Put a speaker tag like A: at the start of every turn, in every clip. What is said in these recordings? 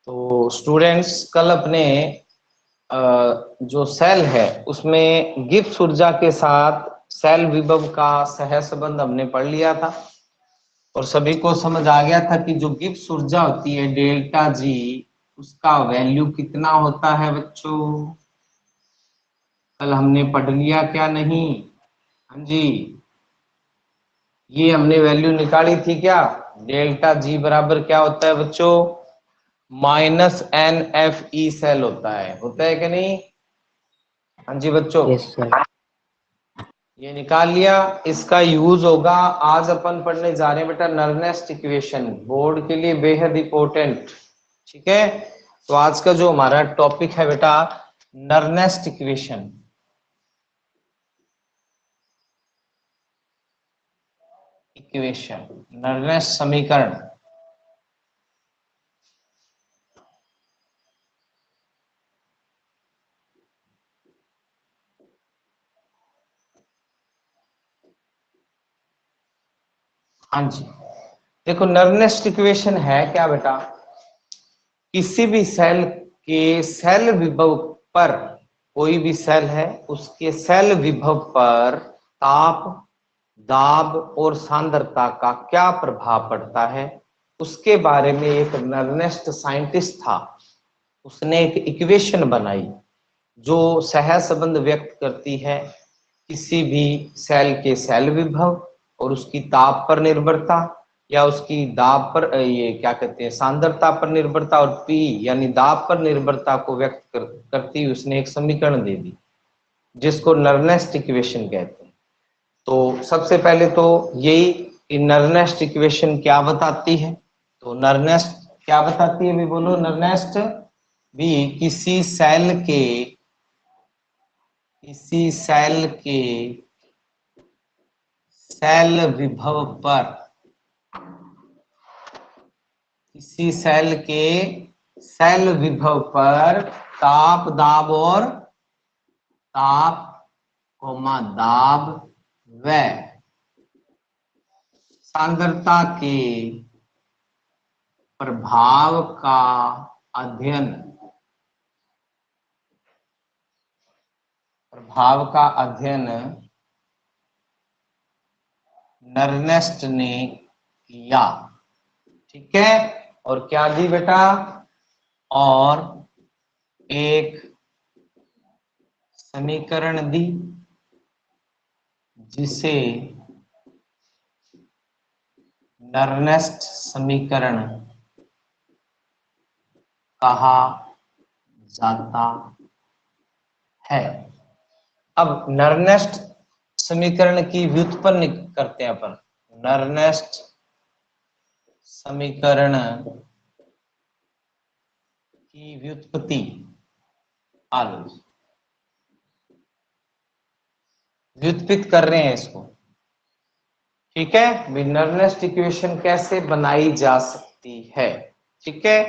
A: तो स्टूडेंट्स कल अपने जो सेल है उसमें गिब्स ऊर्जा के साथ सेल विभव का सहसंबंध हमने पढ़ लिया था और सभी को समझ आ गया था कि जो गिब्स ऊर्जा होती है डेल्टा जी, उसका वैल्यू कितना होता है बच्चों। कल हमने पढ़ लिया क्या नहीं? हाँ जी, ये हमने वैल्यू निकाली थी क्या। डेल्टा जी बराबर क्या होता है बच्चों? -NFE सेल होता है कि नहीं? हाँ जी बच्चों,
B: यस सर।
A: ये निकाल लिया। इसका यूज होगा, आज अपन पढ़ने जा रहे हैं बेटा नर्नेस्ट इक्वेशन, बोर्ड के लिए बेहद इंपॉर्टेंट। ठीक है, तो आज का जो हमारा टॉपिक है बेटा नर्नेस्ट इक्वेशन। नर्नेस्ट समीकरण। हाँ जी, देखो नर्नेस्ट इक्वेशन है क्या बेटा, किसी भी सेल के सेल विभव पर, कोई भी सेल है उसके सेल विभव पर ताप, दाब और सांद्रता का क्या प्रभाव पड़ता है, उसके बारे में एक नर्नेस्ट साइंटिस्ट था। उसने एक इक्वेशन बनाई जो सहसंबंध व्यक्त करती है किसी भी सेल के सेल विभव और उसकी ताप पर निर्भरता, या उसकी दाब पर ये क्या कहते हैं सांद्रता पर निर्भरता, और पी यानी दाब पर निर्भरता को व्यक्त करती हुई उसने एक समीकरण दे दी जिसको नर्नेस्ट इक्वेशन कहते हैं। तो सबसे पहले तो यही नर्नेस्ट इक्वेशन क्या बताती है, तो नर्नेस्ट क्या बताती है भी बोलो। नर्नेस्ट भी किसी सेल के सेल विभव पर, किसी सेल के सेल विभव पर ताप, दाब और ताप दाब व सांद्रता के प्रभाव का अध्ययन, नर्नेस्ट ने किया। ठीक है, और क्या दी बेटा, और एक समीकरण दी जिसे नर्नेस्ट समीकरण कहा जाता है। अब नर्नेस्ट समीकरण की व्युत्पन्न करते हैं अपन। नर्नेस्ट समीकरण की व्युत्पत्ति व्युत्पित कर रहे हैं इसको। ठीक है, नर्नेस्ट इक्वेशन कैसे बनाई जा सकती है। ठीक है,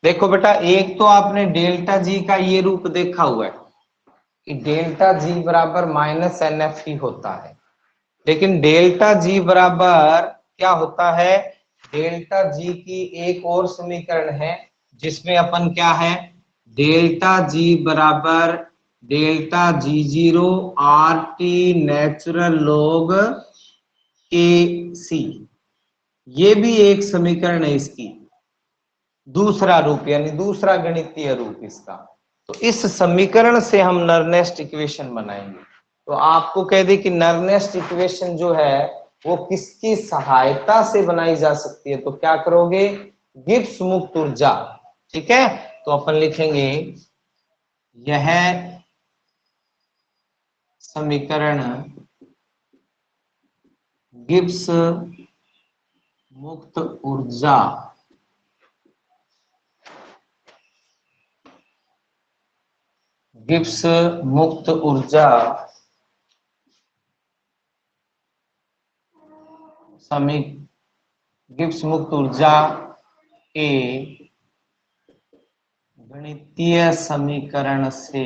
A: देखो बेटा एक तो आपने डेल्टा जी का ये रूप देखा हुआ है कि डेल्टा जी बराबर -NF ही होता है, लेकिन डेल्टा जी बराबर क्या होता है, डेल्टा जी की एक और समीकरण है जिसमें अपन क्या है, डेल्टा जी बराबर delta G zero R T natural log के सी, ये भी एक समीकरण है इसकी, दूसरा रूप यानी दूसरा गणितीय रूप इसका। तो इस समीकरण से हम नर्नेस्ट इक्वेशन बनाएंगे। तो आपको कह दे कि नर्नेस्ट इक्वेशन जो है वो किसकी सहायता से बनाई जा सकती है, तो क्या करोगे, गिब्स मुक्त ऊर्जा। ठीक है, तो अपन लिखेंगे यह समीकरण गिब्स मुक्त ऊर्जा गिब्स मुक्त ऊर्जा गिब्स मुक्त ऊर्जा के गणितीय समीकरण से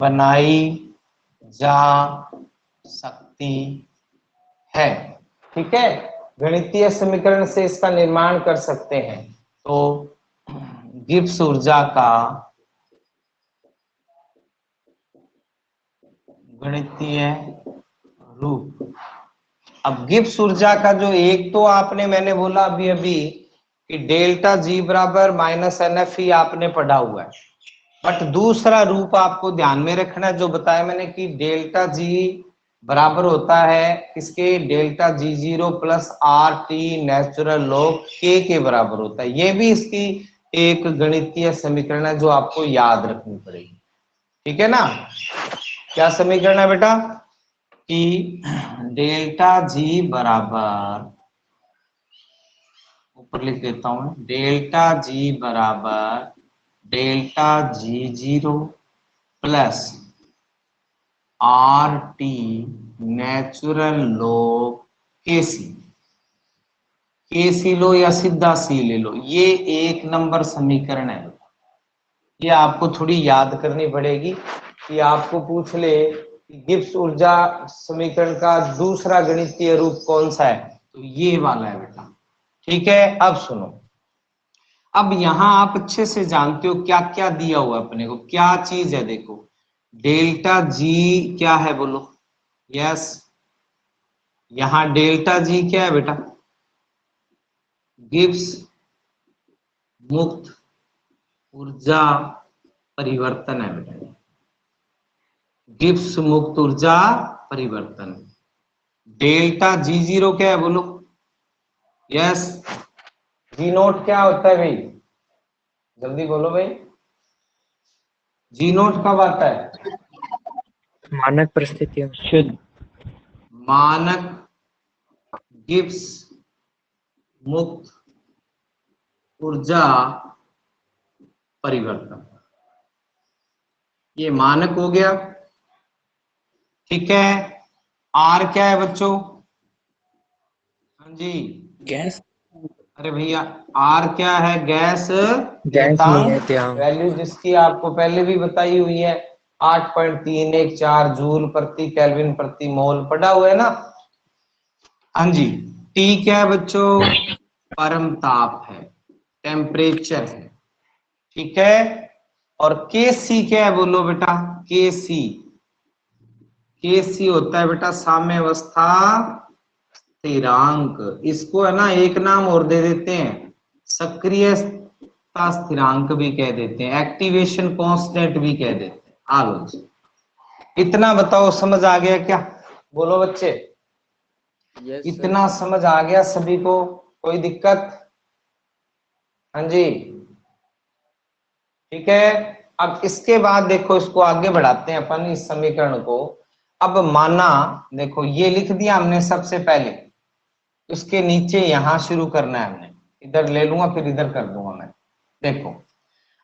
A: बनाई जा सकती है। ठीक है, गणितीय समीकरण से इसका निर्माण कर सकते हैं। तो गिब्स ऊर्जा का गणितीय रूप। अब गिब्स ऊर्जा का जो एक तो आपने मैंने बोला अभी अभी कि डेल्टा जी बराबर माइनस एन एफ ही आपने पढ़ा हुआ है, बट दूसरा रूप आपको ध्यान में रखना है जो बताया मैंने कि डेल्टा जी बराबर होता है किसके, delta G zero plus R T natural log के बराबर होता है। ये भी इसकी एक गणितीय समीकरण है जो आपको याद रखनी पड़ेगी, ठीक है ना। क्या समीकरण है बेटा कि डेल्टा जी बराबर, ऊपर लिख देता हूं, डेल्टा जी बराबर delta G zero plus R T natural log के सी। के सी लो या सीधा सी ले लो, ये एक नंबर समीकरण है। ये आपको थोड़ी याद करनी पड़ेगी कि आपको पूछ ले कि गिब्स ऊर्जा समीकरण का दूसरा गणितीय रूप कौन सा है, तो ये वाला है बेटा, ठीक है। अब सुनो, अब यहां आप अच्छे से जानते हो क्या क्या दिया हुआ है अपने को, क्या चीज है, देखो डेल्टा जी क्या है बोलो, यस, यहां डेल्टा जी क्या है बेटा, गिब्स मुक्त ऊर्जा परिवर्तन है बेटा, गिब्स मुक्त ऊर्जा परिवर्तन। डेल्टा जी जीरो क्या है बोलो, यस, जी नोट क्या होता है भाई, जल्दी बोलो भाई, जी नोट कब आता है,
B: मानक परिस्थितियों शुद्ध।
A: मानक गिब्स मुक्त ऊर्जा परिवर्तन, ये मानक हो गया, ठीक है। आर क्या है बच्चों, हाँ जी,
B: गैस
A: अरे भैया आर क्या है, गैस
B: गैस
A: नियतांक,
B: नियतांक।
A: वैल्यू जिसकी आपको पहले भी बताई हुई है 8.314 जूल प्रति केल्विन प्रति मोल, पढ़ा हुआ है ना, हाँ जी। टी क्या है बच्चों, परम ताप है, टेम्परेचर है, ठीक है। और के सी क्या है बोलो बेटा, के सी, के सी होता है बेटा साम्यावस्था स्थिरांक, इसको है ना एक नाम और दे देते हैं, सक्रियता स्थिरांक भी कह देते हैं, एक्टिवेशन कांस्टेंट भी कह देते हैं। आलो जी, इतना बताओ समझ आ गया क्या, बोलो बच्चे,
B: यस सर।
A: इतना समझ आ गया सभी को, कोई दिक्कत, हाँ जी, ठीक है। अब इसके बाद देखो इसको आगे बढ़ाते हैं अपन इस समीकरण को। अब माना, देखो ये लिख दिया हमने सबसे पहले, उसके नीचे यहां शुरू करना है हमने, इधर ले लूंगा फिर इधर कर दूंगा मैं। देखो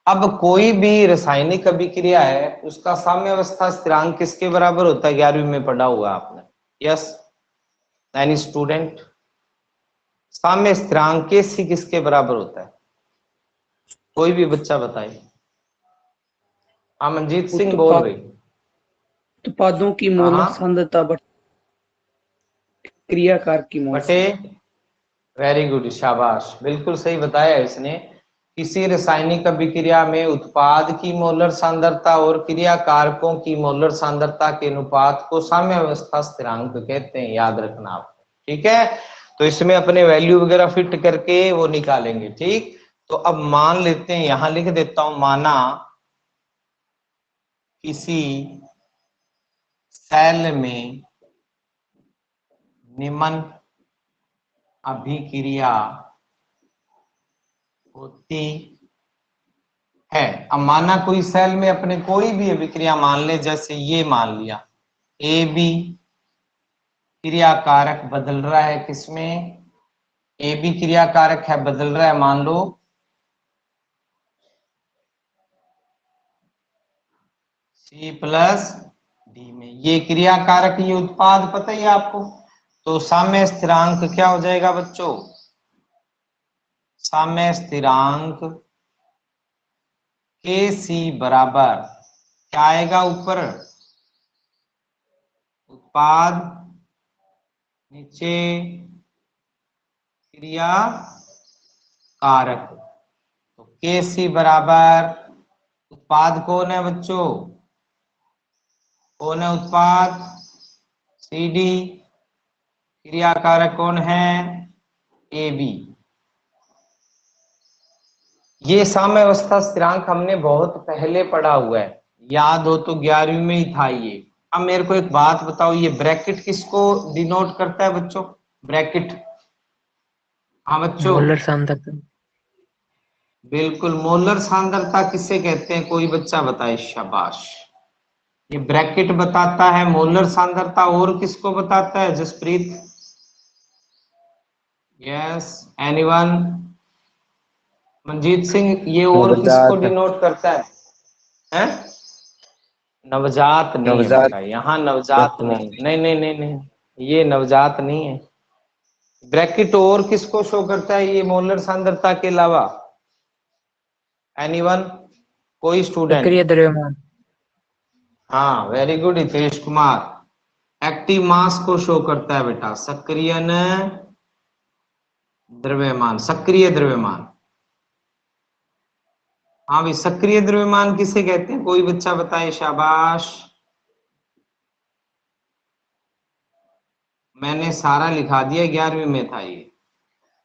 A: अब कोई भी रासायनिक अभिक्रिया है उसका साम्यावस्था स्थिरांक किसके बराबर होता है, 11वीं में पढ़ा हुआ आपने, यस एनी स्टूडेंट, साम्य स्थिरांक के सी किसके बराबर होता है, कोई भी बच्चा बताए। हाँ मनजीत सिंह बोल रही,
B: उत्पादों की मौलिक
A: हाँ
B: सांद्रता क्रियाकार की मोल
A: बटे, वेरी गुड शाबाश, बिल्कुल सही बताया इसने। किसी रासायनिक अभिक्रिया में उत्पाद की मोलर सांद्रता और क्रिया कारकों की मोलर सांद्रता के अनुपात को साम्यावस्था स्थिरांक कहते हैं, याद रखना आप, ठीक है। तो इसमें अपने वैल्यू वगैरह फिट करके वो निकालेंगे, ठीक। तो अब मान लेते हैं, यहां लिख देता हूं, माना किसी सेल में निम्न अभिक्रिया होती है। अब माना कोई सेल में अपने कोई भी अभिक्रिया मान ले, जैसे ये मान लिया ए बी, क्रिया कारक बदल रहा है किसमें, ए बी क्रिया कारक है बदल रहा है, मान लो सी प्लस डी में, ये क्रिया कारक ये उत्पाद पता ही है आपको। तो साम्य स्थिरांक क्या हो जाएगा बच्चों, साम्य स्थिरांक के सी बराबर क्या आएगा ऊपर, उत्पाद नीचे क्रिया कारक। तो के सी बराबर उत्पाद कौन है बच्चों, कौन है उत्पाद, सी डी। क्रिया कारक कौन है, ए बी। ये साम्यावस्था स्थिरांक हमने बहुत पहले पढ़ा हुआ है, याद हो तो 11वीं में ही था ये। अब मेरे को एक बात बताओ, ये ब्रैकेट किसको डिनोट करता है बच्चों, ब्रैकेट। हाँ बच्चों,
B: मोलर सांद्रता।
A: बिल्कुल, मोलर सांद्रता किसे कहते हैं, कोई बच्चा बताए, शाबाश। ये ब्रैकेट बताता है मोलर सांद्रता, और किसको बताता है जसप्रीत, यस एनीवन, मनजीत सिंह, ये और किसको
B: नवजात।
A: डिनोट करता है, हैं? नवजात नहीं है
B: नवजात
A: बेटा, यहाँ नवजात नहीं,
B: वर्तमान।
A: नहीं नहीं नहीं नहीं, ये नवजात नहीं है। ब्रैकेट और किसको शो करता है ये मोलर सांद्रता के अलावा, एनीवन, कोई स्टूडेंट।
B: सक्रिय द्रव्यमान।
A: हाँ very good Hitesh Kumar, active mass को शो करता है बेटा, सक्रियन द्रव्यमान, सक्रिय द्रव्यमान। हाँ भाई, सक्रिय द्रव्यमान किसे कहते हैं, कोई बच्चा बताए, शाबाश। मैंने सारा लिखा दिया, 11वीं में था ये।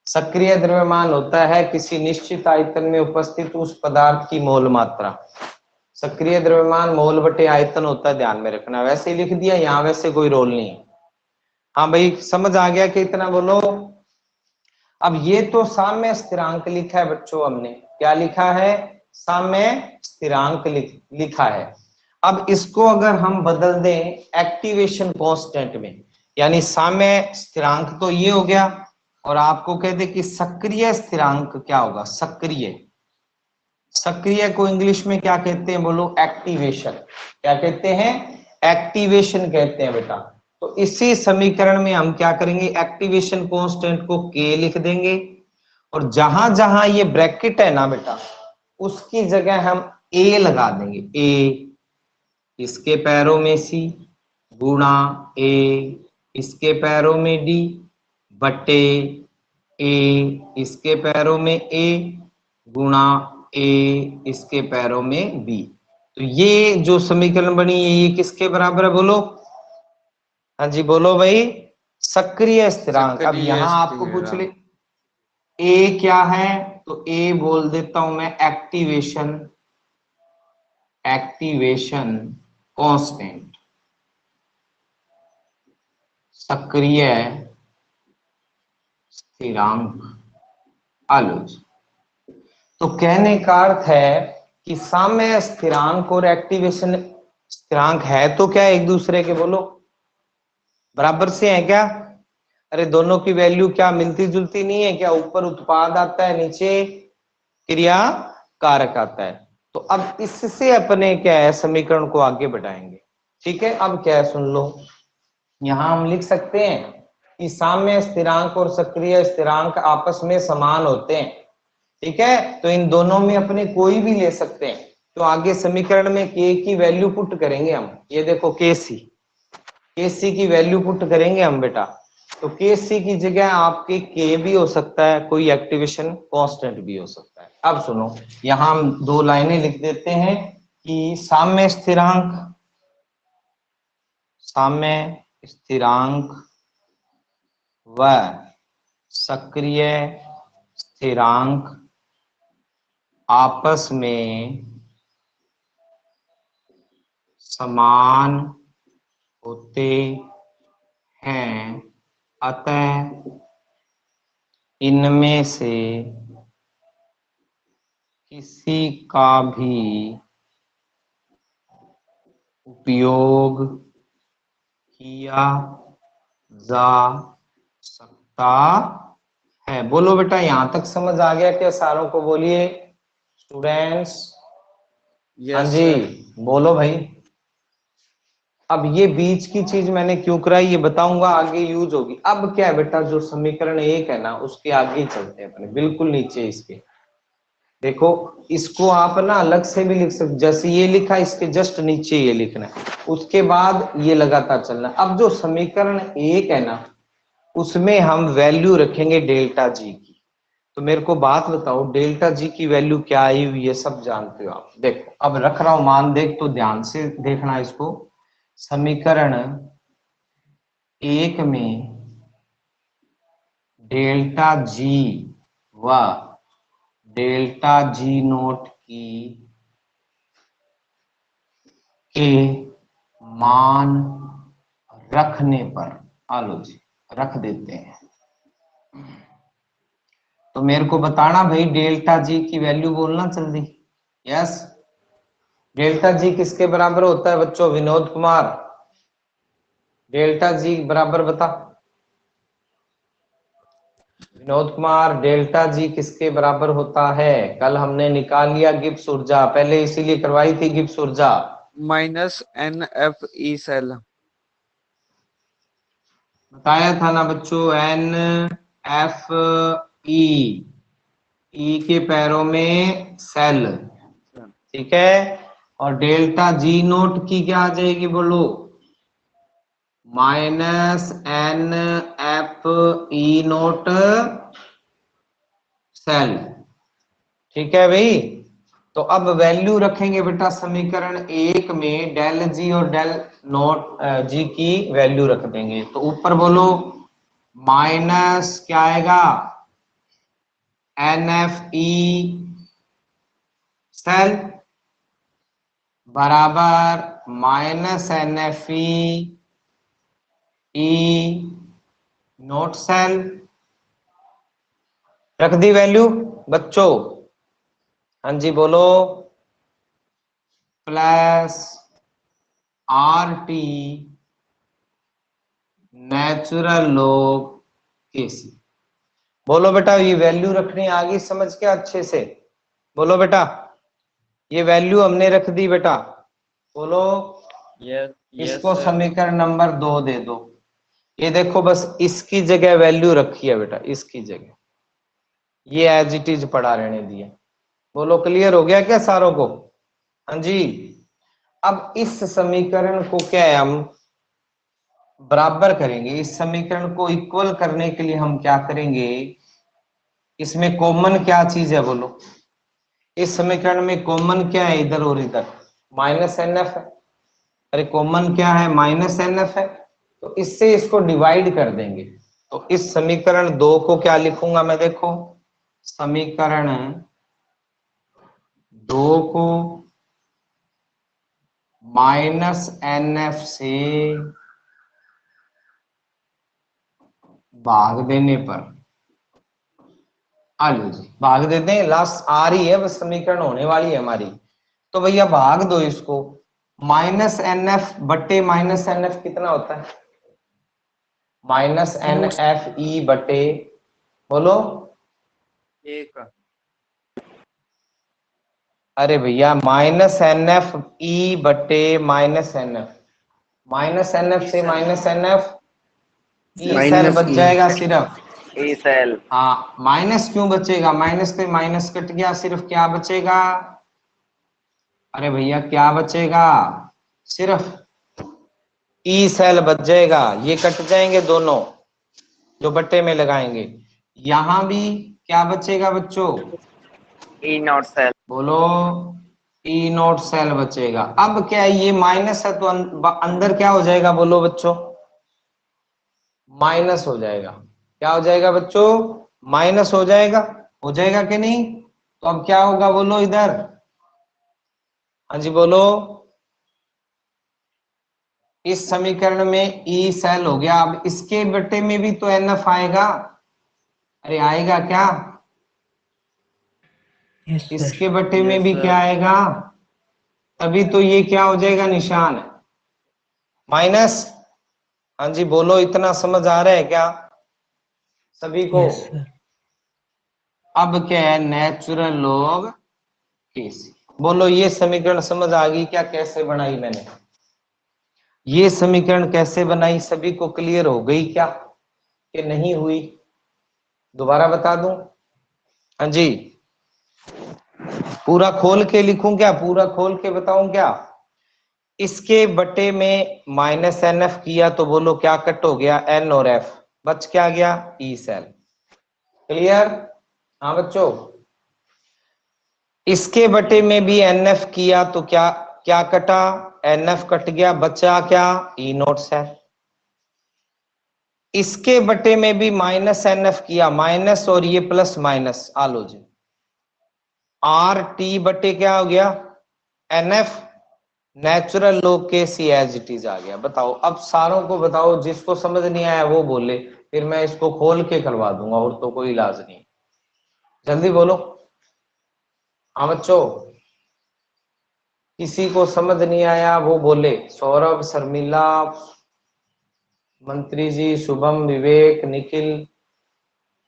A: सक्रिय द्रव्यमान होता है किसी निश्चित आयतन में उपस्थित उस पदार्थ की मोल मात्रा। सक्रिय द्रव्यमान मोल बटे आयतन होता है, ध्यान में रखना, वैसे ही लिख दिया यहाँ, वैसे कोई रोल नहीं है। हाँ भाई समझ आ गया कि इतना बोलो। अब ये तो साम्य स्थिरांक लिखा है बच्चों, हमने क्या लिखा है, साम्य स्थिरांक लिखा है। अब इसको अगर हम बदल दें एक्टिवेशन कांस्टेंट में, यानी साम्य स्थिरांक तो ये हो गया, और आपको कह दे कि सक्रिय स्थिरांक क्या होगा, सक्रिय, सक्रिय को इंग्लिश में क्या कहते हैं बोलो, एक्टिवेशन। क्या कहते हैं, एक्टिवेशन कहते हैं बेटा। तो इसी समीकरण में हम क्या करेंगे, एक्टिवेशन कांस्टेंट को के लिख देंगे, और जहां जहां ये ब्रैकेट है ना बेटा, उसकी जगह हम ए लगा देंगे, ए इसके पैरों में सी, गुणा ए इसके पैरों में डी, बटे ए इसके पैरों में ए, गुणा ए इसके पैरों में बी। तो ये जो समीकरण बनी है ये किसके बराबर है बोलो, हाँ जी बोलो भाई, सक्रिय स्थिरांक। अब यहां आपको पूछ ले ए क्या है, तो ए बोल देता हूं मैं एक्टिवेशन, एक्टिवेशन कांस्टेंट, सक्रिय स्थिरांक आलोच। तो कहने का अर्थ है कि साम्य स्थिरांक और एक्टिवेशन स्थिरांक है तो क्या एक दूसरे के बोलो बराबर से है क्या, अरे दोनों की वैल्यू क्या मिलती जुलती नहीं है क्या, ऊपर उत्पाद आता है नीचे क्रिया कारक आता है। तो अब इससे अपने क्या है समीकरण को आगे बढ़ाएंगे, ठीक है। अब क्या है सुन लो, यहां हम लिख सकते हैं कि साम्य स्थिरांक और सक्रिय स्थिरांक आपस में समान होते हैं, ठीक है। तो इन दोनों में अपने कोई भी ले सकते हैं। तो आगे समीकरण में के की वैल्यू पुट करेंगे हम, ये देखो के सी की वैल्यू पुट करेंगे हम बेटा। तो के सी की जगह आपके के भी हो सकता है, कोई एक्टिवेशन कांस्टेंट भी हो सकता है। अब सुनो, यहां हम दो लाइनें लिख देते हैं कि साम्य स्थिरांक, साम्य स्थिरांक व सक्रिय स्थिरांक आपस में समान होते हैं, अतः इनमें से किसी का भी उपयोग किया जा सकता है। बोलो बेटा यहां तक समझ आ गया क्या, सारों को बोलिए स्टूडेंट्स, हाँ
B: यस
A: जी
B: सर।
A: बोलो भाई। अब ये बीच की चीज मैंने क्यों कराई ये बताऊंगा, आगे यूज होगी। अब क्या है बेटा, जो समीकरण एक है ना उसके आगे ही चलते हैं अपने, बिल्कुल नीचे इसके देखो, इसको आप ना अलग से भी लिख सकते, जैसे ये लिखा इसके जस्ट नीचे ये लिखना है, उसके बाद ये लगातार चलना। अब जो समीकरण एक है ना उसमें हम वैल्यू रखेंगे डेल्टा जी की। तो मेरे को बात बताओ, डेल्टा जी की वैल्यू क्या आई हुई है, सब जानते हो आप। देखो अब रख रहा हूं मान, देख तो ध्यान से देखना इसको। समीकरण 1 में डेल्टा जी व डेल्टा जी नोट की के मान रखने पर, आलो जी रख देते हैं, तो मेरे को बताना भाई डेल्टा जी की वैल्यू बोलना जल्दी। यस, डेल्टा जी किसके बराबर होता है बच्चों? विनोद कुमार, डेल्टा जी बराबर बता। विनोद कुमार, डेल्टा जी किसके बराबर होता है? कल हमने निकाल लिया गिब्स ऊर्जा, पहले इसीलिए करवाई थी गिब्स ऊर्जा।
B: -NFE cell.
A: बताया था ना बच्चों, NFE, ई के पैरों में सेल, ठीक है। और डेल्टा जी नोट की क्या आ जाएगी बोलो? -NFE नोट सेल, ठीक है भाई। तो अब वैल्यू रखेंगे बेटा समीकरण 1 में, डेल जी और डेल नोट जी की वैल्यू रख देंगे। तो ऊपर बोलो माइनस क्या आएगा? NFE सेल बराबर -NFE नोट सेल। रख दी वैल्यू बच्चों? हाँ जी बोलो। Plus RT natural log KC। बोलो बेटा, ये वैल्यू रखनी आ गई समझ के अच्छे से? बोलो बेटा, ये वैल्यू हमने रख दी बेटा, बोलो। इसको समीकरण नंबर 2 दे दो। ये देखो बस इसकी जगह वैल्यू रखी है बेटा, इसकी जगह, ये एज इट इज पड़ा रहने दिया। बोलो क्लियर हो गया क्या सारों को? हाँ जी। अब इस समीकरण को क्या है, हम बराबर करेंगे। इस समीकरण को इक्वल करने के लिए हम क्या करेंगे, इसमें कॉमन क्या चीज है बोलो? इस समीकरण में कॉमन क्या है इधर और इधर? -NF है। अरे कॉमन क्या है? -NF है। तो इससे इसको डिवाइड कर देंगे। तो इस समीकरण 2 को क्या लिखूंगा मैं, देखो समीकरण 2 को -NF से भाग देने पर, आलू जी भाग देते हैं, लास्ट आ रही है बस, समीकरण होने वाली है हमारी। तो भैया भाग दो इसको। -NF बटे -NF कितना होता है? -NFE बटे, बोलो।
B: एक।
A: अरे भैया -NFE बटे -NF, -NF से -NF, ई सेल बच जाएगा सिर्फ।
B: E cell.
A: हाँ, माइनस क्यों बचेगा? माइनस से माइनस कट गया, सिर्फ क्या बचेगा? अरे भैया क्या बचेगा? सिर्फ ई सेल बच जाएगा। ये कट जाएंगे दोनों जो बट्टे में लगाएंगे। यहां भी क्या बचेगा बच्चों?
B: E naught cell.
A: बोलो, ई नोट सेल बचेगा। अब क्या है, ये माइनस है तो अंदर क्या हो जाएगा बोलो बच्चों? माइनस हो जाएगा। क्या हो जाएगा बच्चों? माइनस हो जाएगा। हो जाएगा कि नहीं? तो अब क्या होगा बोलो इधर? हाँ जी बोलो। इस समीकरण में ई सेल हो गया। अब इसके बटे में भी तो NF आएगा। अरे आएगा क्या? इसके बटे में भी क्या आएगा? तभी तो ये क्या हो जाएगा निशान, माइनस। हाँ जी बोलो, इतना समझ आ रहा है क्या सभी को? अब क्या है, नेचुरल लॉग KC। बोलो ये समीकरण समझ आ गई क्या, कैसे बनाई मैंने? ये समीकरण कैसे बनाई, सभी को क्लियर हो गई क्या कि नहीं हुई? दोबारा बता दूं? हाँ जी, पूरा खोल के लिखूं क्या? पूरा खोल के बताऊं क्या? इसके बटे में -NF किया तो बोलो क्या कट हो गया? N और F। बच क्या गया, ई सेल। क्लियर? हाँ बच्चों, इसके बटे में भी एनएफ किया तो क्या क्या कटा, एनएफ कट गया, बचा क्या, ई नोट सेल। इसके बटे में भी माइनस एनएफ किया, माइनस और ये प्लस माइनस, आलो जी, आर टी बटे क्या हो गया, एनएफ, नेचुरल लॉग के सी एज इट इज आ गया। बताओ अब सारों को बताओ, जिसको समझ नहीं आया वो बोले, फिर मैं इसको खोल के करवा दूंगा, और तो कोई इलाज नहीं। जल्दी बोलो। हाँ बच्चों, किसी को समझ नहीं आया वो बोले, सौरभ, शर्मिला, मंत्री जी, शुभम, विवेक, निखिल,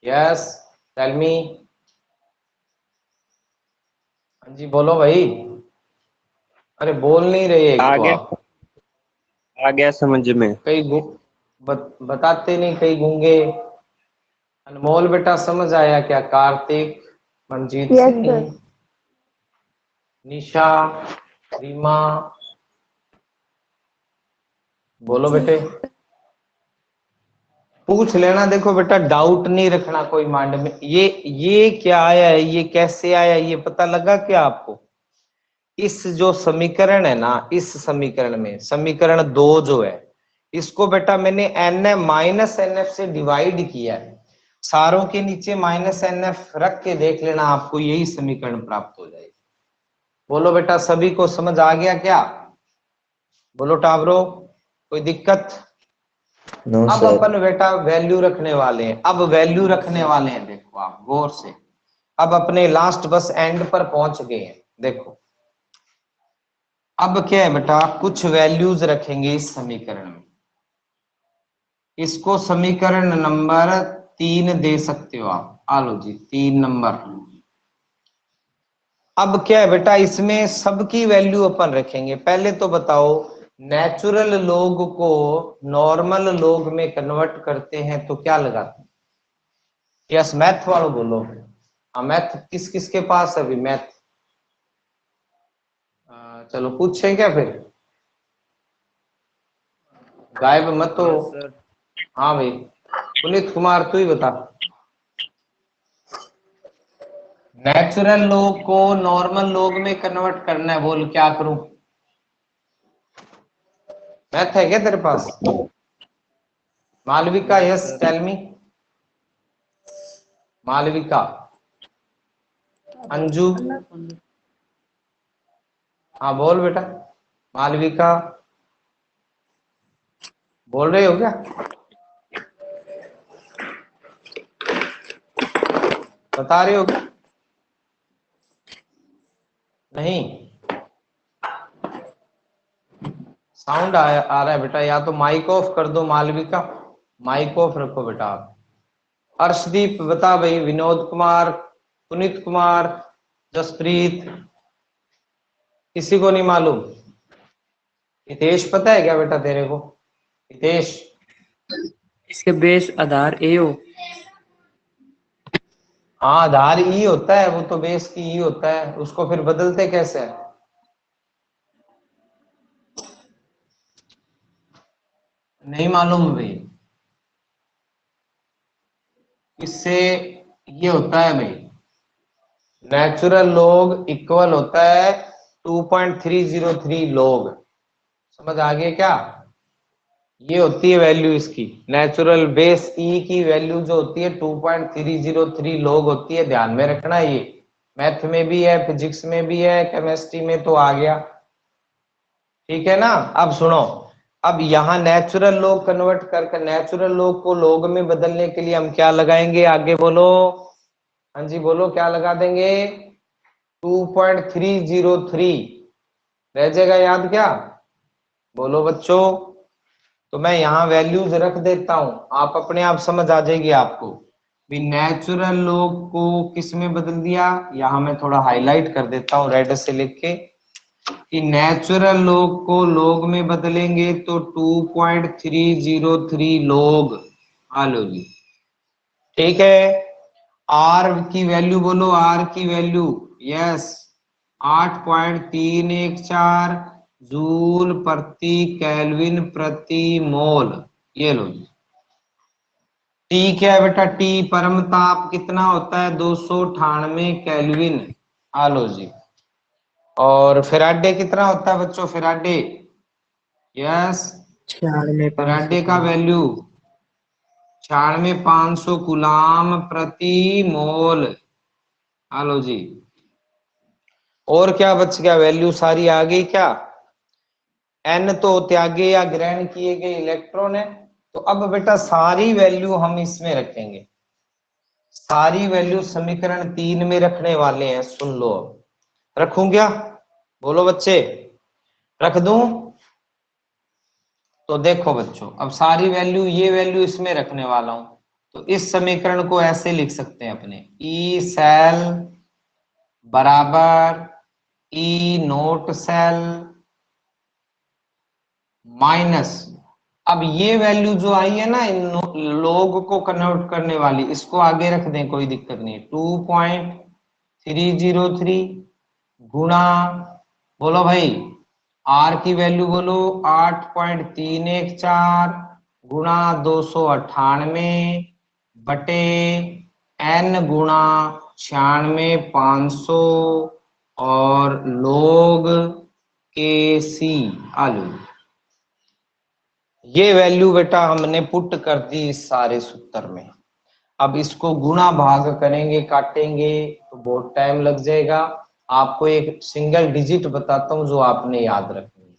A: यस, टेल मी। हाँ जी बोलो भाई, अरे बोल नहीं रहे एक
C: आ
A: तो
C: गया,
A: आप,
C: आ गया समझ में।
A: कई बताते नहीं, कई गूंगे। अनमोल बेटा समझ आया क्या, कार्तिक, मनजीत सिंह, निशा, रीमा, बोलो बेटे, पूछ लेना। देखो बेटा, डाउट नहीं रखना कोई माइंड में। ये क्या आया है, ये कैसे आया, ये पता लगा क्या आपको? इस जो समीकरण है ना, इस समीकरण में समीकरण 2 जो है, इसको बेटा मैंने एन माइनस एन एफ से डिवाइड किया है। सारों के नीचे माइनस एन एफ रख के देख लेना, आपको यही समीकरण प्राप्त हो जाएगी। बोलो बेटा, सभी को समझ आ गया क्या? बोलो टाबरो, कोई दिक्कत?
D: नो
A: अब
D: सर।
A: अपन बेटा वैल्यू रखने वाले हैं, अब वैल्यू रखने वाले हैं, देखो आप गौर से। अब अपने लास्ट बस एंड पर पहुंच गए हैं, देखो अब क्या है बेटा, कुछ वैल्यूज रखेंगे इस समीकरण में। इसको समीकरण नंबर 3 दे सकते हो आप, आलो जी 3 नंबर। अब क्या है बेटा, इसमें सबकी वैल्यू अपन रखेंगे। पहले तो बताओ, नेचुरल लोग को नॉर्मल लोग में कन्वर्ट करते हैं तो क्या लगाते हैं? यस, मैथ वालों बोलो। हाँ मैथ किस किस के पास है अभी मैथ? चलो पूछे क्या फिर, गायब मत हो। हाँ भाई, पुनीत कुमार तू ही बता। नेचुरल लोग को नॉर्मल लोग में कन्वर्ट करना है, बोल क्या करूं? मैथ है क्या तेरे पास? Malvika, yes tell me. Malvika, Anju, हाँ बोल बेटा। मालविका, बोल रहे हो क्या? बता रहे हो क्या? नहीं, साउंड आ रहा है बेटा, या तो माइक ऑफ कर दो मालविका, माइक ऑफ रखो बेटा आप। अर्शदीप बता भाई, विनोद कुमार, पुनीत कुमार, जसप्रीत, किसी को नहीं मालूम? हितेश पता है क्या बेटा तेरे को? हितेश,
E: इसके बेस आधार ए हो।
A: हाँ आधार ई होता है, वो तो बेस की ई होता है, उसको फिर बदलते कैसे है? नहीं मालूम भाई, इससे ये होता है भाई, नेचुरल लॉग इक्वल होता है 2.303 लॉग। समझ आ गया क्या? ये होती है वैल्यू इसकी, नेचुरल बेस ई की वैल्यू जो होती है 2.303 लॉग होती है, ध्यान में रखना। ये मैथ में भी है, फिजिक्स में भी है, केमिस्ट्री में तो आ गया, ठीक है ना? अब सुनो, अब यहाँ नेचुरल लॉग कन्वर्ट करके नेचुरल लॉग को लॉग में बदलने के लिए हम क्या लगाएंगे, आगे बोलो। हाँ जी बोलो, क्या लगा देंगे? 2.303 रह जाएगा, याद क्या? बोलो बच्चों। तो मैं यहाँ वैल्यूज रख देता हूं, आप अपने आप समझ आ जाएगी आपको भी। नेचुरल लॉग को किस में बदल दिया, यहाँ मैं थोड़ा हाईलाइट कर देता हूँ रेड से लिख के, कि नेचुरल लॉग को लॉग में बदलेंगे तो 2.303 लॉग। आलो जी, ठीक है। आर की वैल्यू बोलो, आर की वैल्यू, यस 8.314 जूल प्रति केल्विन प्रति मोल। ये लो जी, टी क्या है बेटा, टी परम ताप कितना होता है, 298 केल्विन। आलो जी। और फेराडे कितना होता है बच्चों, फेराडे, यस,
E: 96,500
A: फेराडे का वैल्यू 96,500 गुलाम प्रति मोल। आलो जी। और क्या बच गया, वैल्यू सारी आ गई क्या। एन तो त्यागे या ग्रहण किए गए इलेक्ट्रॉन है। तो अब बेटा सारी वैल्यू हम इसमें रखेंगे, सारी वैल्यू समीकरण 3 में रखने वाले हैं। सुन लो, अब रखूं क्या, बोलो बच्चे, रख दूं। तो देखो बच्चों, अब सारी वैल्यू, ये वैल्यू इसमें रखने वाला हूं। तो इस समीकरण को ऐसे लिख सकते हैं अपने, ई सेल बराबर ई नोट सेल माइनस, अब ये वैल्यू जो आई है ना, इन लोग को कन्वर्ट करने वाली, इसको आगे रख दें, कोई दिक्कत नहीं है। 2.303 गुणा, बोलो भाई, आर की वैल्यू बोलो 8.314 गुणा 298 बटे एन गुणा 96,500 और लोग के सी। आलू, ये वैल्यू बेटा हमने पुट कर दी इस सारे सूत्र में। अब इसको गुणा भाग करेंगे, काटेंगे तो बहुत टाइम लग जाएगा। आपको एक सिंगल डिजिट बताता हूं जो आपने याद रखनी है,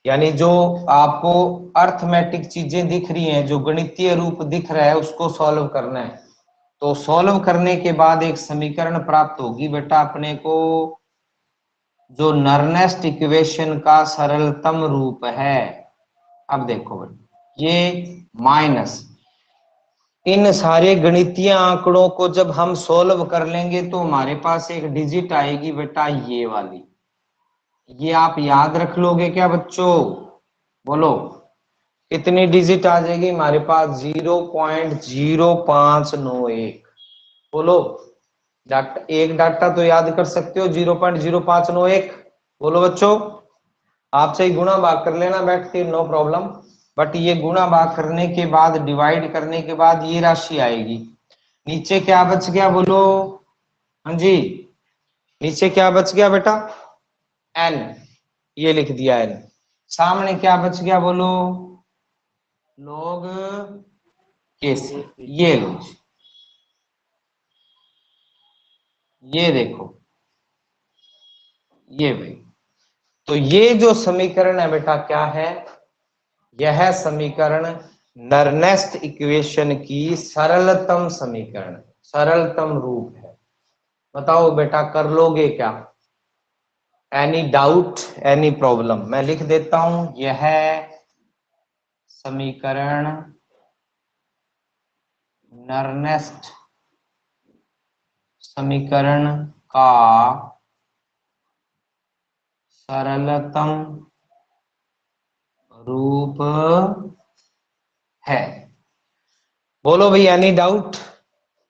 A: यानी जो आपको अर्थमेटिक चीजें दिख रही हैं, जो गणितीय रूप दिख रहा है, उसको सॉल्व करना है। तो सॉल्व करने के बाद एक समीकरण प्राप्त होगी बेटा अपने को, जो नर्नेस्ट इक्वेशन का सरलतम रूप है। अब देखो बेटा, ये माइनस, इन सारे गणितीय आंकड़ों को जब हम सोल्व कर लेंगे तो हमारे पास एक डिजिट आएगी बेटा, ये वाली। ये आप याद रख लोगे क्या बच्चों, बोलो, कितनी डिजिट आ जाएगी हमारे पास, 0.0591। बोलो, डाटा, एक डाटा तो याद कर सकते हो, 0.0591। बोलो बच्चों, आपसे ही गुणा भाग कर लेना बैठ के, नो प्रॉब्लम। बट ये गुणा भाग करने के बाद, डिवाइड करने के बाद ये राशि आएगी। नीचे क्या बच गया बोलो, हाँ जी, नीचे क्या बच गया बेटा, एन, ये लिख दिया एन। सामने क्या बच गया बोलो, लोग केसी। ये लो, ये देखो, ये भाई, तो ये जो समीकरण है बेटा क्या है, यह समीकरण नर्नेस्ट इक्वेशन की सरलतम समीकरण, सरलतम रूप है। बताओ बेटा, कर लोगे क्या, एनी डाउट, एनी प्रॉब्लम। मैं लिख देता हूं, यह समीकरण नर्नेस्ट समीकरण का सरलतम रूप है। बोलो भाई, एनी डाउट,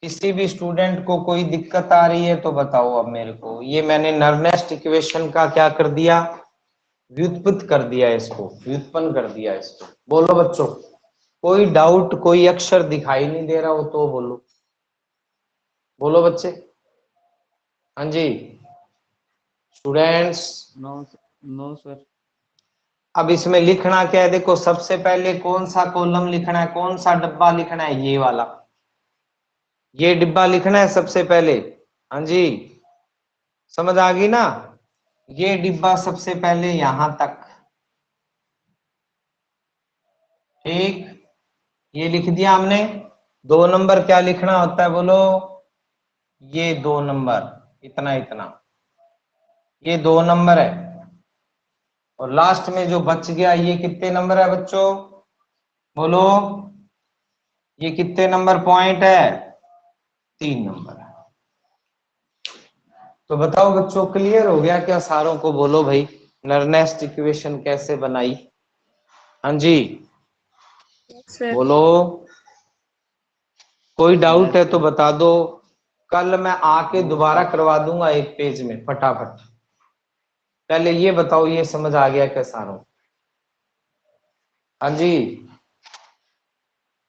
A: किसी भी स्टूडेंट को कोई दिक्कत आ रही है तो बताओ अब मेरे को। ये मैंने नर्नेस्ट इक्वेशन का क्या कर दिया, व्युत्पत्ति कर दिया, इसको व्युत्पन्न कर दिया इसको। बोलो बच्चों, कोई डाउट, कोई अक्षर दिखाई नहीं दे रहा हो तो बोलो, बोलो बच्चे, हाँ जी स्टूडेंट्स।
E: No, no sir.
A: अब इसमें लिखना क्या है, देखो, सबसे पहले कौन सा कॉलम लिखना है, कौन सा डब्बा लिखना है, ये वाला, ये डिब्बा लिखना है सबसे पहले। हाँ जी, समझ आ गई ना, ये डिब्बा सबसे पहले यहां तक, ठीक, ये लिख दिया हमने। 2 नंबर क्या लिखना होता है बोलो, ये 2 नंबर, इतना इतना, ये 2 नंबर है। और लास्ट में जो बच गया, ये कितने नंबर है बच्चों, बोलो, ये कितने नंबर पॉइंट है, 3 नंबर है। तो बताओ बच्चों, क्लियर हो गया क्या सारों को, बोलो भाई, नर्नेस्ट इक्वेशन कैसे बनाई, हाँ जी
E: सर।
A: बोलो, कोई डाउट है तो बता दो, कल मैं आके दोबारा करवा दूंगा एक पेज में फटाफट। पहले ये बताओ, ये समझ आ गया क्या सारों, हाँ जी,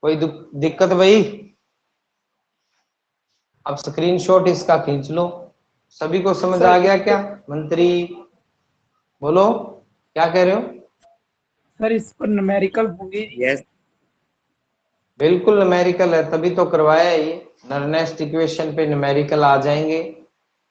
A: कोई दिक्कत भाई, अब स्क्रीनशॉट इसका खींच लो। सभी को समझ आ गया क्या? मंत्री बोलो, क्या कह रहे हो?
E: सर इस पर न्यूमेरिकल होंगे।
C: यस
A: बिल्कुल न्यूमेरिकल है, तभी तो करवाया है ये। नर्नेस्ट इक्वेशन पे न्यूमेरिकल आ जाएंगे।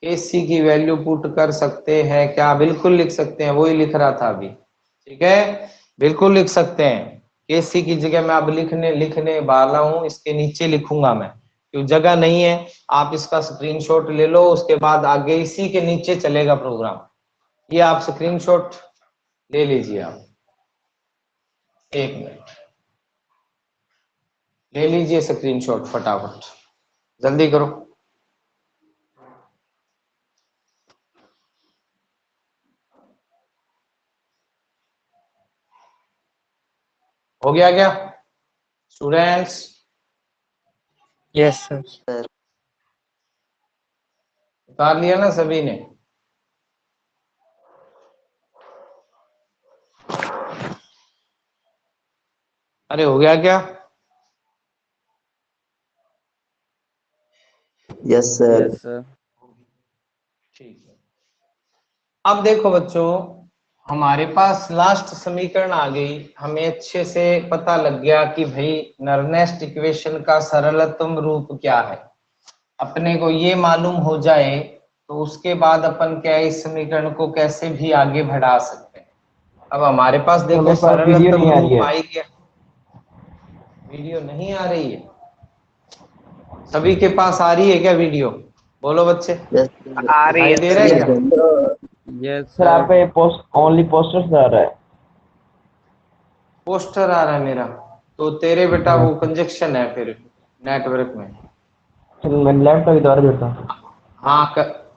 A: केसी की वैल्यू पुट कर सकते हैं क्या? बिल्कुल लिख सकते हैं, वही लिख रहा था अभी। ठीक है, बिल्कुल लिख सकते हैं। केसी की जगह मैं अब लिखने वाला हूं, इसके नीचे लिखूंगा मैं, क्यों जगह नहीं है। आप इसका स्क्रीनशॉट ले लो, उसके बाद आगे इसी के नीचे चलेगा प्रोग्राम। ये आप स्क्रीनशॉट ले लीजिए, आप 1 मिनट ले लीजिए स्क्रीनशॉट, फटाफट जल्दी करो। हो गया क्या स्टूडेंट्स?
C: Yes sir.
A: उतार लिया ना सभी ने? अरे हो गया क्या?
C: Yes sir.
E: Yes sir.
A: ठीक है। अब देखो बच्चों, हमारे पास लास्ट समीकरण आ गई। हमें अच्छे से पता लग गया कि भाई नर्नेस्ट इक्वेशन का सरलतम रूप क्या है। अपने को ये मालूम हो जाए तो उसके बाद अपन क्या है, इस समीकरण को कैसे भी आगे बढ़ा सकते हैं। अब हमारे पास देखो सरलतम रूप आ ही गया। वीडियो नहीं आ रही है? सभी के पास आ रही है क्या वीडियो? बोलो बच्चे,
C: यस
B: आ रही
A: दिखाई
B: है
A: दे
B: सर।
A: रहा है क्या?
E: यस
D: सर आप
E: सर।
D: पे पोस्ट ओनली पोस्टर्स आ रहा है।
A: पोस्टर आ रहा है मेरा? तो तेरे बेटा वो कंजक्शन है फिर नेटवर्क में।
D: चलो मैं लैपटॉप के द्वारा देता हूँ।
A: हाँ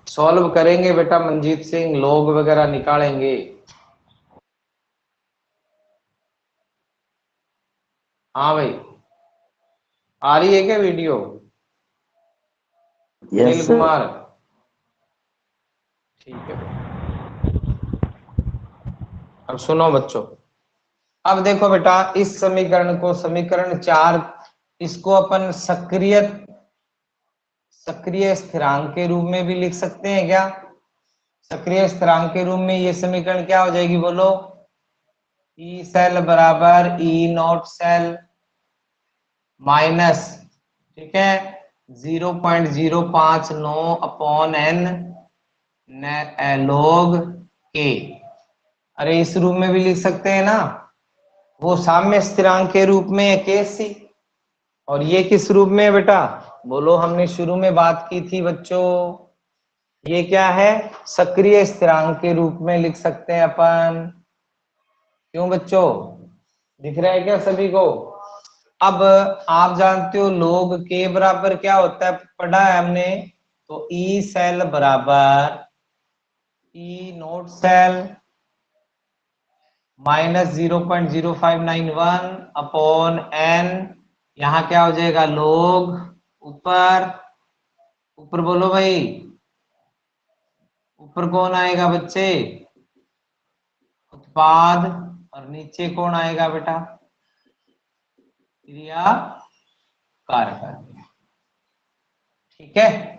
A: सॉल्व करेंगे बेटा मंजीत सिंह, लोग वगैरह निकालेंगे। हाँ भाई, आ रही है क्या video? Anil
C: yes sir.
A: Kumar, ठीक है भाई। अब सुनो बच्चों, अब देखो बेटा इस समीकरण को, समीकरण 4, इसको अपन सक्रिय सक्रिय स्थिरांक के रूप में भी लिख सकते हैं क्या? सक्रिय स्थिरांक के रूप में ये समीकरण क्या हो जाएगी बोलो? ई सेल बराबर ई नॉट सेल माइनस, ठीक है, 0.059 अपॉन एन लॉग के। अरे इस रूप में भी लिख सकते हैं ना, वो साम्य स्थिरांक के रूप में है केसी। और ये किस रूप में है बेटा? बोलो, हमने शुरू में बात की थी बच्चों, ये क्या है? सक्रिय स्थिरांक के रूप में लिख सकते हैं अपन। क्यों बच्चों, दिख रहा है क्या सभी को? अब आप जानते हो लोग के बराबर क्या होता है, पढ़ा है हमने। तो ई सेल बराबर E nought cell minus 0.0591 upon n, यहाँ क्या हो जाएगा लोग, ऊपर ऊपर बोलो भाई, ऊपर कौन आएगा बच्चे? उत्पाद। और नीचे कौन आएगा बेटा? क्रिया कारक। ठीक है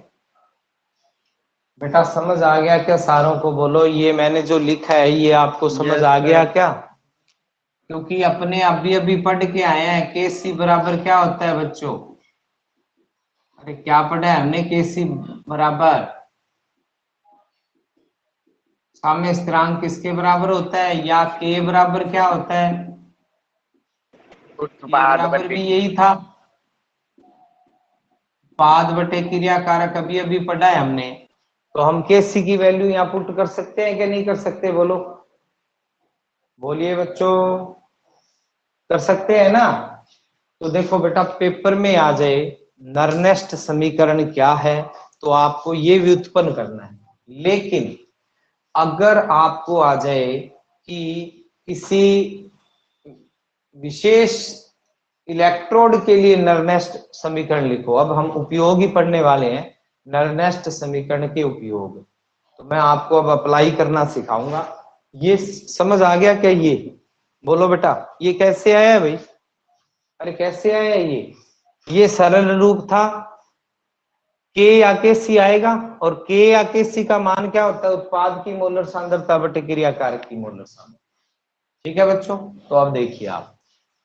A: बेटा, समझ आ गया क्या सारों को? बोलो, ये मैंने जो लिखा है ये आपको समझ
E: Yes,
A: आ गया
E: sir.
A: क्या? क्योंकि अपने अभी अभी पढ़ के आए हैं के सी बराबर क्या होता है बच्चों। अरे क्या पढ़ा है हमने? के सी बराबर साम्य स्थिरांक किसके बराबर होता है, या के बराबर क्या होता है? के
B: उत्पाद
A: बराबर
B: बटे
A: भी यही था, उत्पाद बटे क्रिया कारक, अभी अभी पढ़ा है हमने। तो हम के सी की वैल्यू यहाँ पुट कर सकते हैं क्या नहीं कर सकते? बोलो, बोलिए बच्चों, कर सकते हैं ना? तो देखो बेटा, पेपर में आ जाए नर्नेस्ट समीकरण क्या है, तो आपको ये व्युत्पन्न करना है। लेकिन अगर आपको आ जाए कि किसी विशेष इलेक्ट्रोड के लिए नर्नेस्ट समीकरण लिखो, अब हम उपयोग ही पढ़ने वाले हैं, नर्नेस्ट समीकरण के उपयोग, तो मैं आपको अब अप्लाई करना सिखाऊंगा। ये समझ आ गया क्या? ये बोलो बेटा, ये कैसे आया भाई? अरे कैसे आया ये सरल रूप था। K या के C आएगा, और K या के C का मान क्या होता है? उत्पाद की मोलर सांद्रता बटे क्रिया कारक की मोलर सांद्रता। ठीक है बच्चों, तो अब देखिए आप,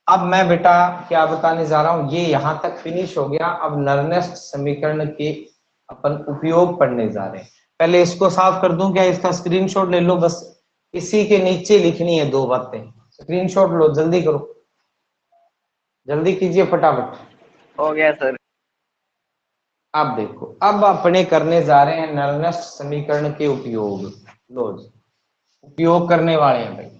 A: अब मैं बेटा क्या बताने जा रहा हूं, ये यहां तक फिनिश हो गया। अब नर्नेस्ट समीकरण के अपन उपयोग पढ़ने जा रहे हैं। पहले इसको साफ कर दूं क्या? इसका स्क्रीनशॉट ले लो, बस इसी के नीचे लिखनी है 2 बातें। स्क्रीनशॉट लो, जल्दी करो, जल्दी कीजिए फटाफट।
B: हो गया सर।
A: अब देखो, अब अपने करने जा रहे हैं नर्नेस्ट समीकरण के उपयोग। लो जी, उपयोग करने वाले हैं भाई।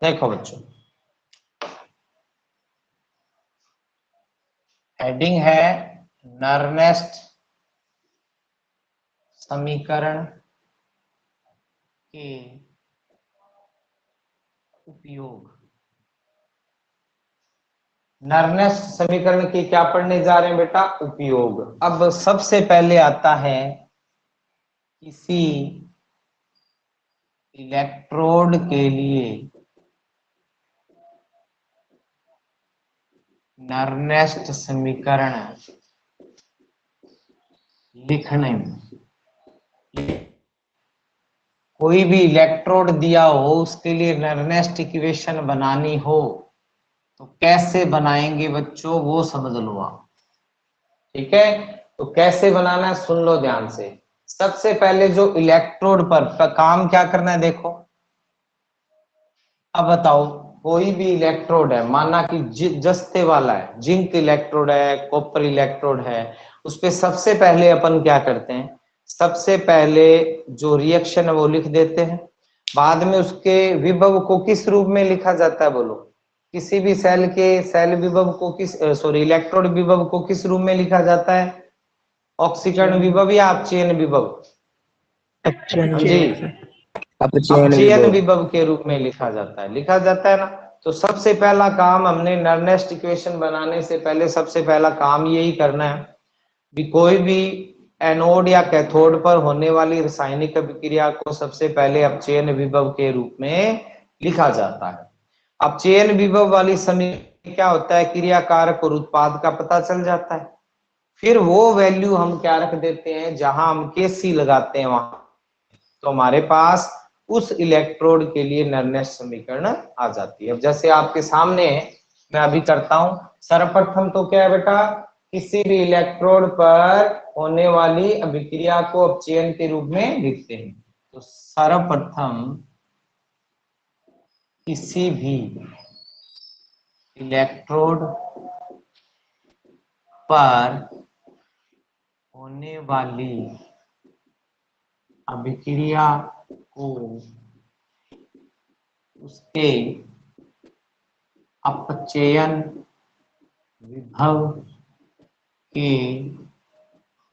A: देखो बच्चों, हेडिंग है नर्नेस्ट समीकरण के उपयोग। नर्नेस्ट समीकरण के क्या पढ़ने जा रहे हैं बेटा? उपयोग। अब सबसे पहले आता है किसी इलेक्ट्रोड के लिए नर्नेस्ट समीकरण लिखने में। कोई भी इलेक्ट्रोड दिया हो, उसके लिए नर्नेस्ट इक्वेशन बनानी हो तो कैसे बनाएंगे बच्चों, वो समझ लो आप। ठीक है, तो कैसे बनाना है सुन लो ध्यान से। सबसे पहले जो इलेक्ट्रोड पर काम क्या करना है देखो। अब बताओ, कोई भी इलेक्ट्रोड है, माना कि जस्ते वाला है, जिंक इलेक्ट्रोड है, कॉपर इलेक्ट्रोड है, उस पे सबसे पहले अपन क्या करते हैं? सबसे पहले जो रिएक्शन है वो लिख देते हैं। बाद में उसके विभव को किस रूप में लिखा जाता है बोलो? किसी भी सेल के सेल विभव को इलेक्ट्रोड विभव को किस रूप में लिखा जाता है? ऑक्सीकरण विभव या अपचयन विभव? जी, अपचयन विभव के रूप में लिखा जाता है, लिखा जाता है ना। तो सबसे पहला काम हमने नर्नेस्ट इक्वेशन बनाने से पहले सबसे पहला काम यही करना है कि कोई भी एनोड या कैथोड पर होने वाली रासायनिक अभिक्रिया को सबसे पहले अपचयन विभव के रूप में लिखा जाता है। अपचयन विभव वाली समीकरण क्या होता है? क्रिया कारक और उत्पाद का पता चल जाता है। फिर वो वैल्यू हम क्या रख देते हैं, जहां हम KC लगाते हैं वहां, तो हमारे पास उस इलेक्ट्रोड के लिए नर्नेस्ट समीकरण आ जाती है। अब जैसे आपके सामने है, मैं अभी करता हूं। सर्वप्रथम तो क्या है बेटा, किसी भी इलेक्ट्रोड पर होने वाली अभिक्रिया को अपचयन के रूप में लिखते हैं। तो सर्वप्रथम किसी भी इलेक्ट्रोड पर होने वाली अभिक्रिया को उसके अपचयन विभव के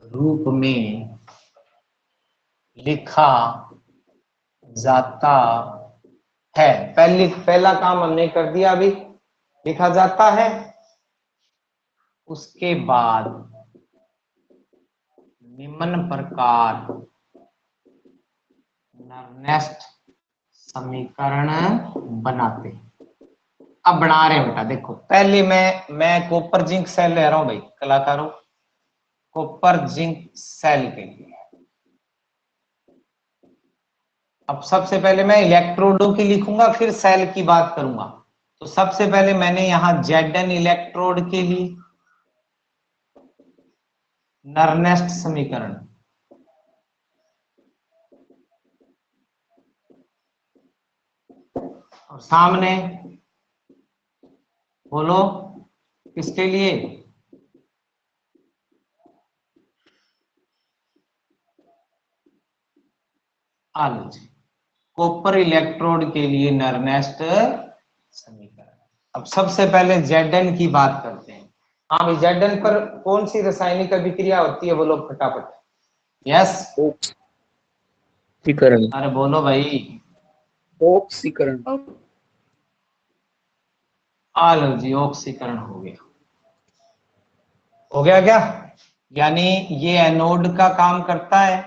A: रूप में लिखा जाता है। पहला काम हमने कर दिया, अभी लिखा जाता है। उसके बाद निम्न प्रकार नर्नेस्ट समीकरण बनाते हैं। अब बना रहे हैं बेटा, देखो पहले मैं कॉपर जिंक सेल ले रहा हूं भाई कलाकारों, कॉपर जिंक सेल के लिए। अब सबसे पहले मैं इलेक्ट्रोडों की लिखूंगा, फिर सेल की बात करूंगा। तो सबसे पहले मैंने यहां Zn इलेक्ट्रोड के लिए नर्नेस्ट समीकरण, और सामने बोलो किसके लिए? आलो जी, कॉपर इलेक्ट्रोड के लिए नर्नेस्ट समीकरण। अब सबसे पहले Zn की बात करते हैं। हाँ भाई, Zn पर कौन सी रासायनिक अभिक्रिया होती है बोलो फटाफट? यस,
C: ऑक्सीकरण।
A: अरे बोलो भाई।
E: ऑक्सीकरण।
A: आलो जी, ऑक्सीकरण हो गया। हो गया क्या? यानी ये एनोड का काम करता है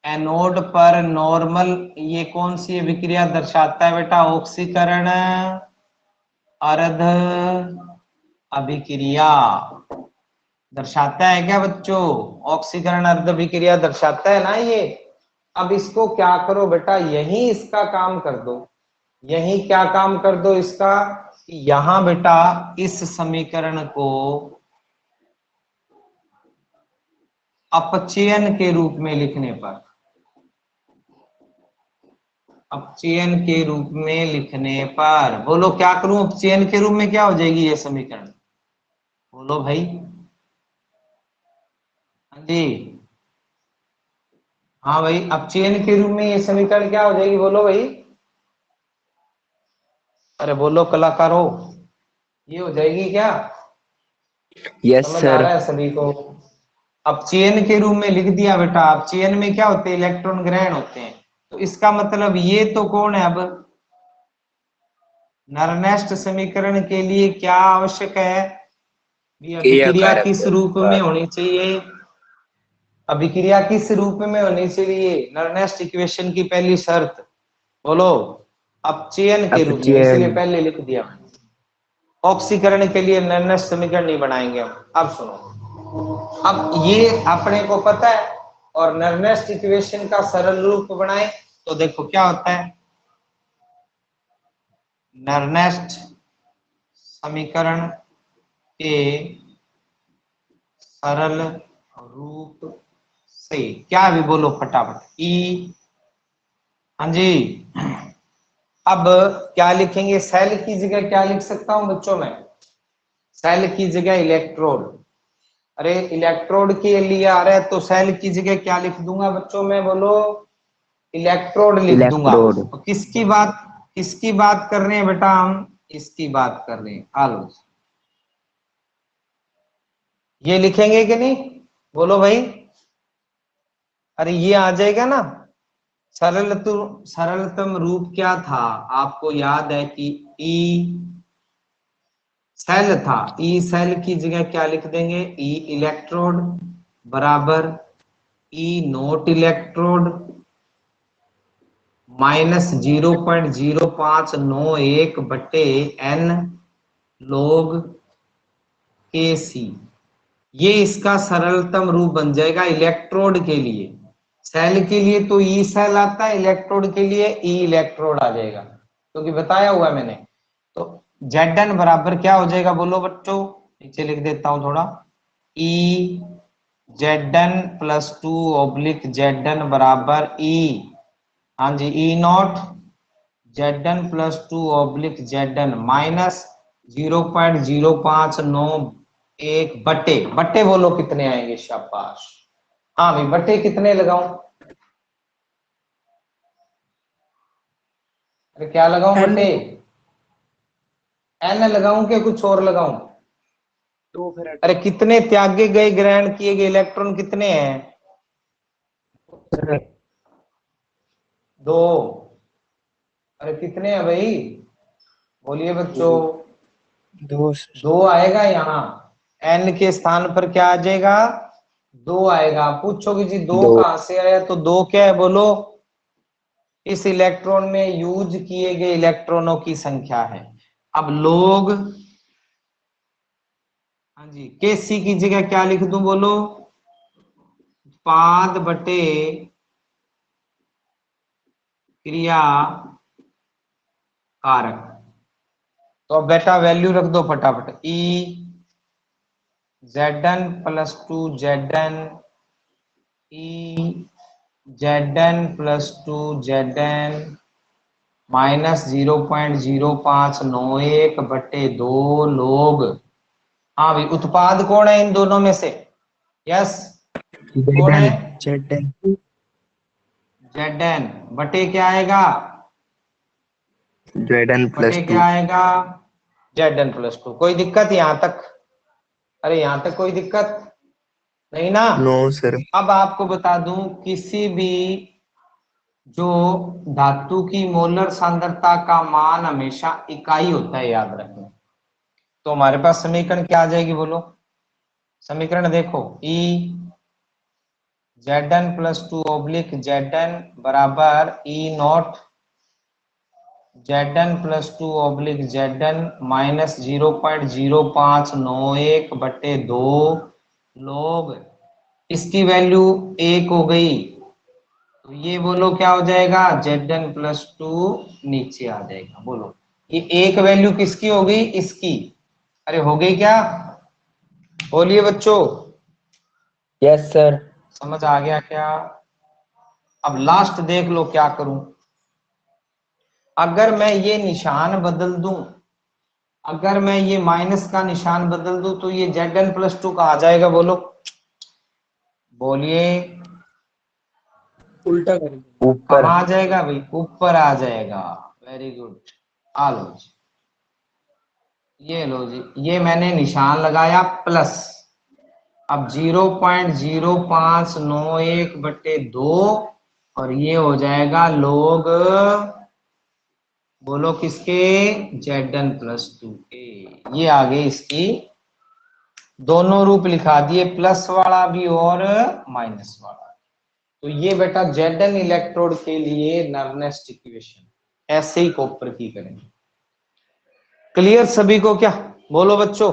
A: एनोड पर नॉर्मल, ये कौन सी अभिक्रिया दर्शाता है बेटा? ऑक्सीकरण अर्ध अभिक्रिया दर्शाता है क्या बच्चों? ऑक्सीकरण अर्ध अभिक्रिया दर्शाता है ना ये। अब इसको क्या करो बेटा, यही इसका काम कर दो, यही क्या काम कर दो इसका, यहां बेटा इस समीकरण को अपचयन के रूप में लिखने पर, अपचयन के रूप में लिखने पर बोलो क्या करूं? अपचयन के रूप में क्या हो जाएगी ये समीकरण? बोलो भाई। हाँ जी, हाँ भाई, अपचयन के रूप में ये समीकरण क्या हो जाएगी? बोलो भाई, अरे बोलो कलाकारों, ये हो जाएगी क्या?
C: यस
A: समझ आ
C: सर।
A: रहा है सभी को? अपचयन के रूप में लिख दिया बेटा। अपचयन में क्या होते हैं? इलेक्ट्रॉन ग्रहण होते हैं। तो इसका मतलब ये तो कौन है? अब नरनेस्ट समीकरण के लिए क्या आवश्यक है? अभिक्रिया किस रूप में होनी चाहिए? अभिक्रिया किस रूप में होनी चाहिए? नरनेस्ट इक्वेशन की पहली शर्त बोलो, अपचयन के रूप में,
C: अपचयन।
A: इसलिए पहले लिख दिया। ऑक्सीकरण के लिए नरनेस्ट समीकरण नहीं बनाएंगे हम। अब सुनो, अब ये अपने को पता है, और नरनेस्ट इक्वेशन का सरल रूप बनाए तो देखो क्या होता है। नरनेस्ट समीकरण के सरल रूप से क्या भी बोलो फटाफट। ई, हाँ जी। अब क्या लिखेंगे? सेल की जगह क्या लिख सकता हूं बच्चों में? सेल की जगह इलेक्ट्रोड। अरे इलेक्ट्रोड के लिए आ रहा है तो सेल की जगह क्या लिख दूंगा बच्चों में? बोलो, इलेक्ट्रोड लिख दूंगा।
C: इलेक्ट्रोड।
A: और किसकी बात कर रहे हैं बेटा? हम इसकी बात कर रहे हैं। आलो, ये लिखेंगे कि नहीं? बोलो भाई। अरे ये आ जाएगा ना। सरलतम रूप क्या था? आपको याद है कि ई सेल था। ई सेल की जगह क्या लिख देंगे? ई इलेक्ट्रोड बराबर ई नोट इलेक्ट्रोड माइनस 0.0591 बटे एन लोग के सी। ये इसका सरलतम रूप बन जाएगा इलेक्ट्रोड के लिए। सेल के लिए तो ई सेल आता है, इलेक्ट्रोड के लिए ई इलेक्ट्रोड आ जाएगा, क्योंकि बताया हुआ है मैंने। तो Zn बराबर क्या हो जाएगा? बोलो बच्चों, नीचे लिख देता हूं थोड़ा। ई Zn प्लस 2 Zn बराबर ई, हाँ जी, E nought Zn plus 2 Zn minus 0.0591 बट्टे बोलो कितने आएंगे? शाबाश। हाँ भाई, बट्टे कितने लगाऊं? अरे क्या लगाऊं
E: N
A: बट्टे? एन लगाऊं कि कुछ और लगाऊं?
E: तो फिर
A: अरे कितने त्यागे गए, ग्रहण किए गए इलेक्ट्रॉन कितने हैं? 2। अरे कितने हैं भाई? बोलिए बच्चों।
E: 2।
A: 2 आएगा यहाँ। एन के स्थान पर क्या आ जाएगा? 2 आएगा। पूछोगे जी 2
C: दो।
A: कहां से आया? तो 2 क्या है? बोलो, इस इलेक्ट्रॉन में यूज किए गए इलेक्ट्रॉनों की संख्या है। अब लोग, हाँ जी, के सी की जगह क्या लिख दूं? बोलो, उत्पाद बटे क्रिया कारक। तो अब बेटा वैल्यू रख दो फटाफट। ई Zn प्लस 2 Zn, ई Zn प्लस 2 Zn माइनस 0.0591 बटे 2 लोग। हाँ भाई, उत्पाद कौन है इन दोनों में से? यस, कौन है?
C: Zn।
A: Zn बटे क्या आएगा?
C: Zn प्लस
A: बटे
C: 2।
A: क्या आएगा? Zn plus 2। कोई दिक्कत यहां तक? अरे यहां तक कोई दिक्कत नहीं ना?
C: No sir.
A: अब आपको बता दूं, किसी भी जो धातु की मोलर सांद्रता का मान हमेशा इकाई होता है, याद रखना। तो हमारे पास समीकरण क्या आ जाएगी? बोलो, समीकरण देखो। E Zn plus two oblique Zn बराबर E nought Zn plus two oblique Zn minus 0.0591 बटे 2 लोग इसकी वैल्यू 1 हो गई, तो ये बोलो क्या हो जाएगा, Zn प्लस टू नीचे आ जाएगा। बोलो ये एक वैल्यू किसकी हो गई, इसकी। अरे हो गई क्या, बोलिए बच्चों,
C: यस सर।
A: समझ आ गया क्या। अब लास्ट देख लो क्या करूं, अगर मैं ये निशान बदल दूं, अगर मैं ये माइनस का निशान बदल दूं तो ये Zn प्लस टू कहा जाएगा, बोलो बोलिए
E: उल्टा करेंगे।
C: ऊपर।
A: कहाँ आ जाएगा भाई, ऊपर आ जाएगा। वेरी गुड, आ लो जी, ये लो जी, ये मैंने निशान लगाया प्लस। अब 0.0591 बटे 2 और ये हो जाएगा लोग, बोलो किसके, Zn प्लस टू के। ये आगे इसकी दोनों रूप लिखा दिए, प्लस वाला भी और माइनस वाला। तो ये बेटा Zn इलेक्ट्रोड के लिए नर्नेस्ट इक्वेशन, ऐसे ही कॉपर की करेंगे। क्लियर सभी को क्या, बोलो बच्चों।